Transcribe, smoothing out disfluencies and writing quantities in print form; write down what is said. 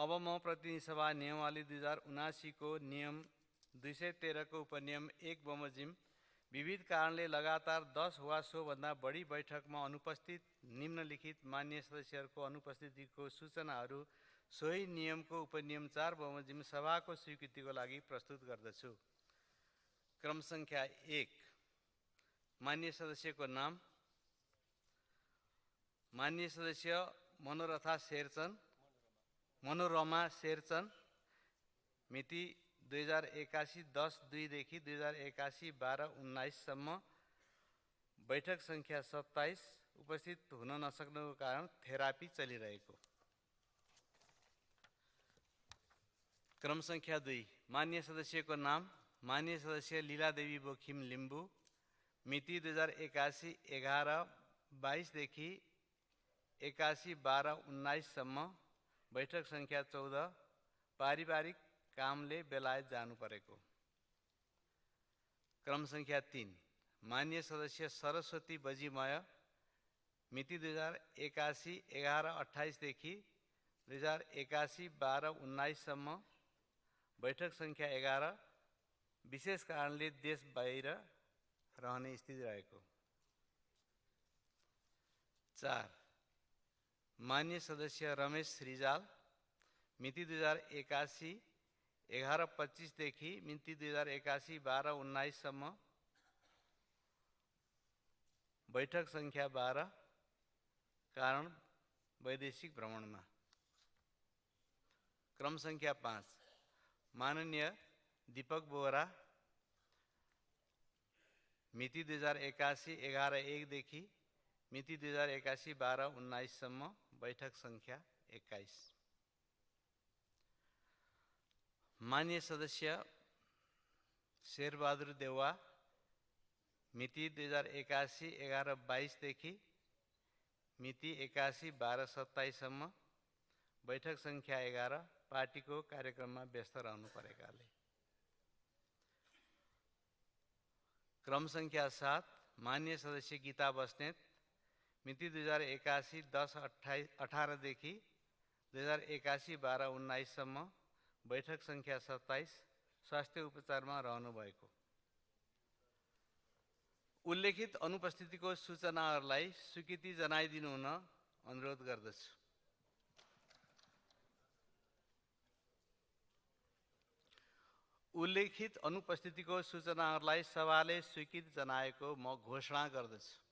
अब म प्रतिनिधि सभा नियमावली 2079 को नियम 213 को उपनियम 1 बमोजिम विविध कारणले लगातार 10 वा सोभन्दा बढी बैठकमा अनुपस्थित निम्नलिखित मान्य सदस्यहरूको अनुपस्थितिको सूचनाहरू सोही नियमको उपनियम 4 बमोजिम सभाको स्वीकृतिको लागि प्रस्तुत गर्दछु। क्रम संख्या 1, मान्य सदस्यको नाम: मान्य सदस्य मनोरमा शेरचन, मिति 2081 10/2 देखि 2081 12/19 सम्म, बैठक संख्या 27, उपस्थित हुन नसक्नुको कारण थेरापी चलिरहेको। क्रम संख्या 2, मान्य सदस्यको नाम: मान्य सदस्य लीलादेवी बोखिम लिम्बू, मिति 2081 11/22 देखि 81 12/19 सम्म, बैठक संख्या 14, पारिवारिक कामले बेलायत जानु परेको। क्रम संख्या 3, मान्य सदस्य सरस्वती बजीमय, मिति 2081 11/28 देखि 2081 12/19 सम्म, बैठक संख्या 11, विशेष कारणले देश बाहिर रहने स्थिति रहेको। 4, मान्य सदस्य रमेश रिजाल, मिति 2081 11/25 देखि मिति 2081 12/19 सम्म, बैठक संख्या 12, कारण वैदेशिक भ्रमणमा। क्रम संख्या 5, माननीय दीपक बोहरा, मिति 2081 11/1 देखि मिति 2081 12/19 सम्म, बैठक संख्या 21। मान्य सदस्य शेरबहादुर देउवा, मिति 2081 11/22 देखि मिति 81 12/27 सम्म, बैठक संख्या 11, पार्टीको कार्यक्रममा व्यस्त रहनु परेकाले। क्रम संख्या 7, मान्य सदस्य गीता बस्नेत, मिति 2081 10/18 देखि 2081 12/19 सम्म, बैठक संख्या 27, स्वास्थ्य उपचारमा रहनुभएको। उल्लेखित अनुपस्थितिको सूचनाहरूलाई स्वीकृति जनाइदिनु हुन अनुरोध गर्दछु। उल्लेखित अनुपस्थितिको सूचनाहरूलाई सभाले स्वीकृति जनाएको म घोषणा गर्दछु।